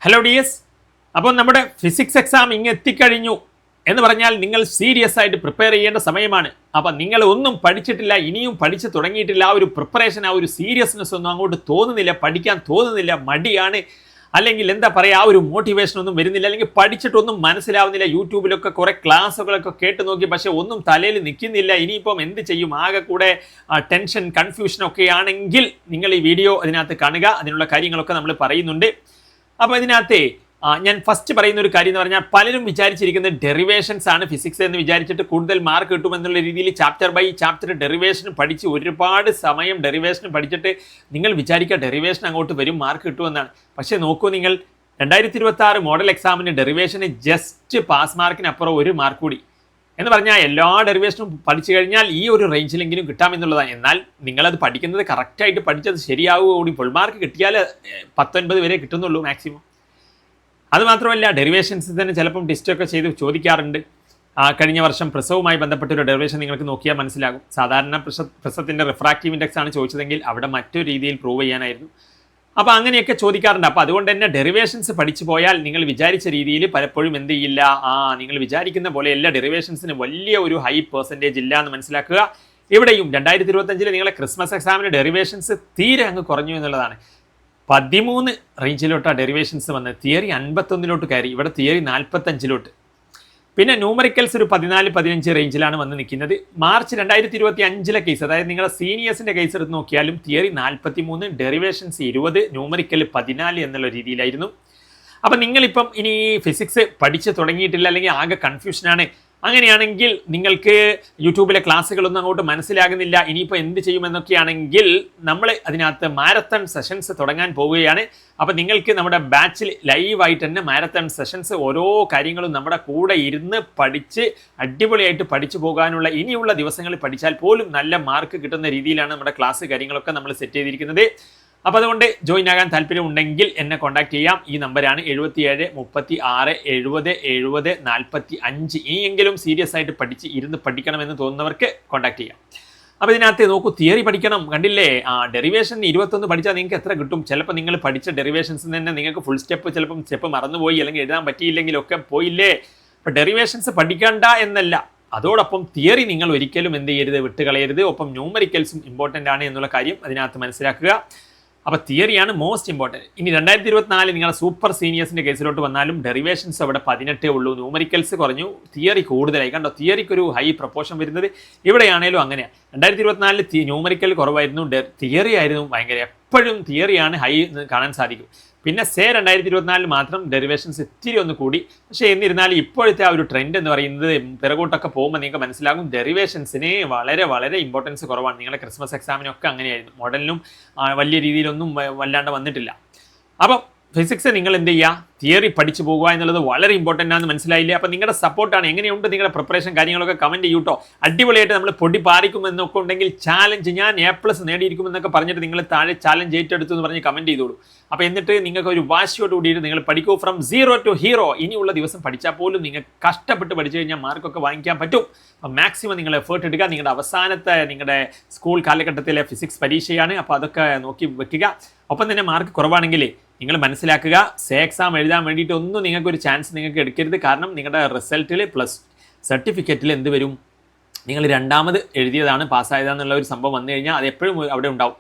Hello ഡിയസ്, അപ്പോൾ നമ്മുടെ physics exam ഇങ്ങ് എത്തിക്കഴിഞ്ഞു എന്ന് പറഞ്ഞാൽ നിങ്ങൾ സീരിയസ് ആയിട്ട് പ്രിപ്പയർ ചെയ്യേണ്ട സമയമാണ്. അപ്പം നിങ്ങൾ ഒന്നും പഠിച്ചിട്ടില്ല, ഇനിയും പഠിച്ചു തുടങ്ങിയിട്ടില്ല. ആ ഒരു പ്രിപ്പറേഷൻ, ആ ഒരു സീരിയസ്നെസ് ഒന്നും അങ്ങോട്ട് തോന്നുന്നില്ല, പഠിക്കാൻ തോന്നുന്നില്ല, മടിയാണ്, അല്ലെങ്കിൽ എന്താ പറയുക, ആ ഒരു മോട്ടിവേഷൻ ഒന്നും വരുന്നില്ല, അല്ലെങ്കിൽ പഠിച്ചിട്ടൊന്നും മനസ്സിലാവുന്നില്ല. യൂട്യൂബിലൊക്കെ കുറേ ക്ലാസ്സുകളൊക്കെ കേട്ട് നോക്കി, പക്ഷേ ഒന്നും തലയിൽ നിൽക്കുന്നില്ല. ഇനിയിപ്പം എന്ത് ചെയ്യും? ആകെ കൂടെ ടെൻഷൻ, കൺഫ്യൂഷൻ ഒക്കെ ആണെങ്കിൽ നിങ്ങൾ ഈ വീഡിയോ അതിനകത്ത് കാണുക. അതിനുള്ള കാര്യങ്ങളൊക്കെ നമ്മൾ പറയുന്നുണ്ട്. അപ്പോൾ ഇതിനകത്ത് ഞാൻ ഫസ്റ്റ് പറയുന്ന ഒരു കാര്യം എന്ന് പറഞ്ഞാൽ, പലരും വിചാരിച്ചിരിക്കുന്നത് ഡെറിവേഷൻസ് ആണ് ഫിസിക്സ് എന്ന് വിചാരിച്ചിട്ട് കൂടുതൽ മാർക്ക് കിട്ടുമെന്നുള്ള രീതിയിൽ ചാപ്റ്റർ ബൈ ചാപ്റ്റർ ഡെറിവേഷൻ പഠിച്ച് ഒരുപാട് സമയം ഡെറിവേഷൻ പഠിച്ചിട്ട് നിങ്ങൾ വിചാരിക്കുക ഡെറിവേഷൻ അങ്ങോട്ട് വരും, മാർക്ക് കിട്ടുമെന്നാണ്. പക്ഷേ നോക്കൂ, നിങ്ങൾ 2026 മോഡൽ എക്സാമിന് ഡെറിവേഷന് ജസ്റ്റ് പാസ് മാർക്കിനപ്പുറം ഒരു മാർക്ക് കൂടി എന്ന് പറഞ്ഞാൽ എല്ലാ ഡെറിവേഷനും പഠിച്ചു കഴിഞ്ഞാൽ ഈ ഒരു റേഞ്ചിലെങ്കിലും കിട്ടാമെന്നുള്ളതാണ്. എന്നാൽ നിങ്ങളത് പഠിക്കുന്നത് കറക്റ്റായിട്ട് പഠിച്ചത് ശരിയാവുക കൂടി ഫുൾ മാർക്ക് കിട്ടിയാൽ 19 വരെ കിട്ടുന്നുള്ളൂ മാക്സിമം. അതുമാത്രമല്ല, ഡെറിവേഷൻസ് തന്നെ ചിലപ്പം ടെസ്റ്റൊക്കെ ചെയ്ത് ചോദിക്കാറുണ്ട്. കഴിഞ്ഞ വർഷം പ്രസവവുമായി ബന്ധപ്പെട്ടൊരു ഡെറിവേഷൻ നിങ്ങൾക്ക് നോക്കിയാൽ മനസ്സിലാകും. സാധാരണ പ്രസവത്തിൻ്റെ റിഫ്രാക്റ്റീവ് ഇൻഡെക്സ് ആണ് ചോദിച്ചതെങ്കിൽ അവിടെ മറ്റൊരു രീതിയിൽ പ്രൂവ് ചെയ്യാനായിരുന്നു. അപ്പോൾ അങ്ങനെയൊക്കെ ചോദിക്കാറുണ്ട്. അപ്പോൾ അതുകൊണ്ട് തന്നെ ഡെറിവേഷൻസ് പഠിച്ചു പോയാൽ നിങ്ങൾ വിചാരിച്ച രീതിയിൽ പലപ്പോഴും എന്ത് ചെയ്യില്ല, നിങ്ങൾ വിചാരിക്കുന്ന പോലെ എല്ലാ ഡെറിവേഷൻസിന് വലിയ ഒരു ഹൈ പെർസെൻറ്റേജ് ഇല്ല എന്ന് മനസ്സിലാക്കുക. ഇവിടെയും 2025 നിങ്ങളെ ക്രിസ്മസ് എക്സാമിന് ഡെറിവേഷൻസ് തീരെ അങ്ങ് കുറഞ്ഞു എന്നുള്ളതാണ്. 13 റേഞ്ചിലോട്ടാണ് ഡെറിവേഷൻസ് വന്നത്. തിയറി 51 കയറി, ഇവിടെ തിയറി 45. പിന്നെ ന്യൂമറിക്കൽസ് ഒരു 14-15 റേഞ്ചിലാണ് വന്ന് നിൽക്കുന്നത്. മാർച്ച് 2025 കേസ്, അതായത് നിങ്ങളുടെ സീനിയേഴ്സിൻ്റെ കേസ് എടുത്ത് നോക്കിയാലും തിയറി 43, ഡെറിവേഷൻസ് 20, ന്യൂമറിക്കൽ 14 എന്നുള്ള രീതിയിലായിരുന്നു. അപ്പം നിങ്ങളിപ്പം ഇനി ഫിസിക്സ് പഠിച്ച് തുടങ്ങിയിട്ടില്ല, അല്ലെങ്കിൽ ആകെ കൺഫ്യൂഷനാണ്, അങ്ങനെയാണെങ്കിൽ നിങ്ങൾക്ക് യൂട്യൂബിലെ ക്ലാസ്സുകളൊന്നും അങ്ങോട്ട് മനസ്സിലാകുന്നില്ല, ഇനിയിപ്പോൾ എന്ത് ചെയ്യുമെന്നൊക്കെയാണെങ്കിൽ നമ്മൾ അതിനകത്ത് മാരത്തൺ സെഷൻസ് തുടങ്ങാൻ പോവുകയാണ്. അപ്പോൾ നിങ്ങൾക്ക് നമ്മുടെ ബാച്ചിൽ ലൈവായിട്ട് തന്നെ മാരത്തൺ സെഷൻസ് ഓരോ കാര്യങ്ങളും നമ്മുടെ കൂടെ ഇരുന്ന് പഠിച്ച് അടിപൊളിയായിട്ട് പഠിച്ചു പോകാനുള്ള, ഇനിയുള്ള ദിവസങ്ങളിൽ പഠിച്ചാൽ പോലും നല്ല മാർക്ക് കിട്ടുന്ന രീതിയിലാണ് നമ്മുടെ ക്ലാസ് കാര്യങ്ങളൊക്കെ നമ്മൾ സെറ്റ് ചെയ്തിരിക്കുന്നത്. അപ്പോൾ അതുകൊണ്ട് ജോയിൻ ആകാൻ താല്പര്യം ഉണ്ടെങ്കിൽ എന്നെ കോൺടാക്ട് ചെയ്യാം. ഈ നമ്പറാണ് 77 36 70 70 45. ഇനിയെങ്കിലും സീരിയസ് ആയിട്ട് ഇരുന്ന് പഠിക്കണമെന്ന് തോന്നുന്നവർക്ക് കോൺടാക്ട് ചെയ്യാം. അപ്പോൾ ഇതിനകത്ത് നോക്കൂ, തിയറി പഠിക്കണം. കണ്ടില്ലേ, ഡെറിവേഷൻ 21 പഠിച്ചാൽ നിങ്ങൾക്ക് എത്ര കിട്ടും? ചിലപ്പോൾ നിങ്ങൾ പഠിച്ച ഡെറിവേഷൻസ് തന്നെ നിങ്ങൾക്ക് ഫുൾ സ്റ്റെപ്പ് മറന്നുപോയി, അല്ലെങ്കിൽ എഴുതാൻ പറ്റിയില്ലെങ്കിലൊക്കെ പോയില്ലേ. അപ്പോൾ ഡെറിവേഷൻസ് പഠിക്കണ്ട എന്നല്ല, അതോടൊപ്പം തിയറി നിങ്ങൾ ഒരിക്കലും എന്ത് ചെയ്യരുത്, വിട്ടുകളയരുത്. ഒപ്പം ന്യൂമറിക്കൽസും ഇമ്പോർട്ടൻ്റ് ആണ് എന്നുള്ള കാര്യം അതിനകത്ത് മനസ്സിലാക്കുക. അപ്പോൾ തിയറിയാണ് മോസ്റ്റ് ഇമ്പോർട്ടൻറ്റ്. ഇനി 2024 നിങ്ങളുടെ സൂപ്പർ സീനിയേഴ്സിൻ്റെ കേസിലോട്ട് വന്നാലും ഡെറിവേഷൻസ് അവിടെ 18 ഉള്ളൂ, ന്യൂമറിക്കൽസ് കുറഞ്ഞു, തിയറി കൂടുതലായി. കണ്ടോ, തിയറിക്കൊരു ഹൈ പ്രൊപ്പോർഷൻ വരുന്നത് ഇവിടെയാണേലും അങ്ങനെയാണ്. 2024 ന്യൂമറിക്കൽ കുറവായിരുന്നു, തിയറി ആയിരുന്നു ഭയങ്കര. എപ്പോഴും തിയറിയാണ് ഹൈ കാണാൻ സാധിക്കും. പിന്നെ 2024 മാത്രം ഡെറിവേഷൻസ് ഇത്തിരി ഒന്ന് കൂടി. പക്ഷേ എന്നിരുന്നാലും ഇപ്പോഴത്തെ ആ ഒരു ട്രെൻഡ് എന്ന് പറയുന്നത് പിറകോട്ടൊക്കെ പോകുമ്പോൾ നിങ്ങൾക്ക് മനസ്സിലാകും ഡെറിവേഷൻസിന് വളരെ വളരെ ഇമ്പോർട്ടൻസ് കുറവാണ്. നിങ്ങളുടെ ക്രിസ്മസ് എക്സാമിനൊക്കെ അങ്ങനെയായിരുന്നു. മോഡലിനും വലിയ രീതിയിലൊന്നും വല്ലാണ്ട് വന്നിട്ടില്ല. അപ്പം ഫിസിക്സ് നിങ്ങൾ എന്ത് ചെയ്യുക, തിയറി പഠിച്ചു പോകുക എന്നുള്ളത് വളരെ ഇമ്പോർട്ടൻ്റ് ആണെന്ന് മനസ്സിലായില്ലേ. അപ്പോൾ നിങ്ങളുടെ സപ്പോർട്ടാണ്. എങ്ങനെയുണ്ട് നിങ്ങളുടെ പ്രിപ്പറേഷൻ കാര്യങ്ങളൊക്കെ കമൻറ്റ് ചെയ്യൂട്ടോ. അടിപൊളിയായിട്ട് നമ്മൾ പൊടി പാറിക്കുമെന്നൊക്കെ ഉണ്ടെങ്കിൽ ചാലഞ്ച്, ഞാൻ A+ നേടിയിരിക്കുമെന്നൊക്കെ പറഞ്ഞിട്ട് നിങ്ങൾ താഴെ ചാലഞ്ച് ഏറ്റെടുത്തു എന്ന് പറഞ്ഞ് കമൻറ്റ് ചെയ്തോളൂ. അപ്പോൾ എന്നിട്ട് നിങ്ങൾക്ക് ഒരു വാശിയോട് കൂടിയിട്ട് നിങ്ങൾ പഠിക്കൂ, ഫ്രം 0 to hero. ഇനിയുള്ള ദിവസം പഠിച്ചാൽ പോലും നിങ്ങൾ കഷ്ടപ്പെട്ട് പഠിച്ചു കഴിഞ്ഞാൽ മാർക്കൊക്കെ വാങ്ങിക്കാൻ പറ്റും. അപ്പോൾ മാക്സിമം നിങ്ങൾ എഫേർട്ട് എടുക്കുക. നിങ്ങളുടെ അവസാനത്തെ നിങ്ങളുടെ സ്കൂൾ കാലഘട്ടത്തിലെ ഫിസിക്സ് പരീക്ഷയാണ്. അപ്പോൾ അതൊക്കെ നോക്കി വെക്കുക. ഒപ്പം തന്നെ മാർക്ക് കുറവാണെങ്കിൽ നിങ്ങൾ മനസ്സിലാക്കുക, എക്സാം എഴുതാൻ വേണ്ടിയിട്ട് ഒന്നും നിങ്ങൾക്കൊരു ചാൻസ് നിങ്ങൾക്ക് എടുക്കരുത്. കാരണം നിങ്ങളുടെ റിസൾട്ടിൽ പ്ലസ് സർട്ടിഫിക്കറ്റിൽ എന്ത് വരും, നിങ്ങൾ രണ്ടാമത് എഴുതിയതാണ് പാസ്സായതാന്നുള്ള ഒരു സംഭവം വന്നു കഴിഞ്ഞാൽ അത് എപ്പോഴും അവിടെ ഉണ്ടാവും.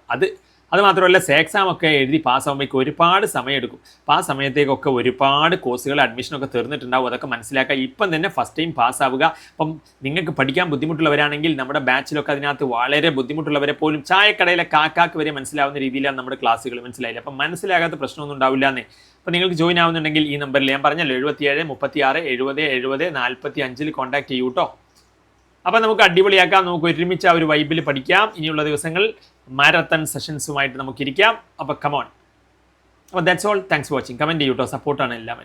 അത് മാത്രമല്ല, എക്സാം ഒക്കെ എഴുതി പാസ്സാകുമ്പോഴേക്കും ഒരുപാട് സമയം എടുക്കും. അപ്പോൾ ആ സമയത്തേക്കൊക്കെ ഒരുപാട് കോഴ്സുകൾ അഡ്മിഷനൊക്കെ തീർന്നിട്ടുണ്ടാവും. അതൊക്കെ മനസ്സിലാക്കുക. ഇപ്പം തന്നെ ഫസ്റ്റ് ടൈം പാസ്സാവുക. അപ്പം നിങ്ങൾക്ക് പഠിക്കാൻ ബുദ്ധിമുട്ടുള്ളവരാണെങ്കിൽ നമ്മുടെ ബാച്ചിലൊക്കെ അതിനകത്ത് വളരെ ബുദ്ധിമുട്ടുള്ളവരെ പോലും ചായക്കടയിലെ കാക്കാക്ക് വരെ മനസ്സിലാവുന്ന രീതിയിലാണ് നമ്മുടെ ക്ലാസ്സുകൾ, മനസ്സിലായില്ല. അപ്പം മനസ്സിലാകാത്ത പ്രശ്നമൊന്നും ഉണ്ടാവില്ല എന്നേ. അപ്പോൾ നിങ്ങൾക്ക് ജോയിൻ ആവുന്നുണ്ടെങ്കിൽ ഈ നമ്പറിൽ ഞാൻ പറഞ്ഞല്ലോ 77 36 70 70 45 കോൺടാക്ട് ചെയ്യൂ കേട്ടോ. അപ്പോൾ നമുക്ക് അടിപൊളിയാക്കാം, നമുക്ക് ഒരുമിച്ച് ആ ഒരു വൈബിൽ പഠിക്കാം. ഇനിയുള്ള ദിവസങ്ങൾ മാരത്തൺ സെഷൻസുമായിട്ട് നമുക്കിരിക്കാം. അപ്പോൾ കമോൺ. അപ്പോൾ that's all. Thanks for watching. Comment ചെയ്യൂട്ടോ, സപ്പോർട്ടാണ് എല്ലാം.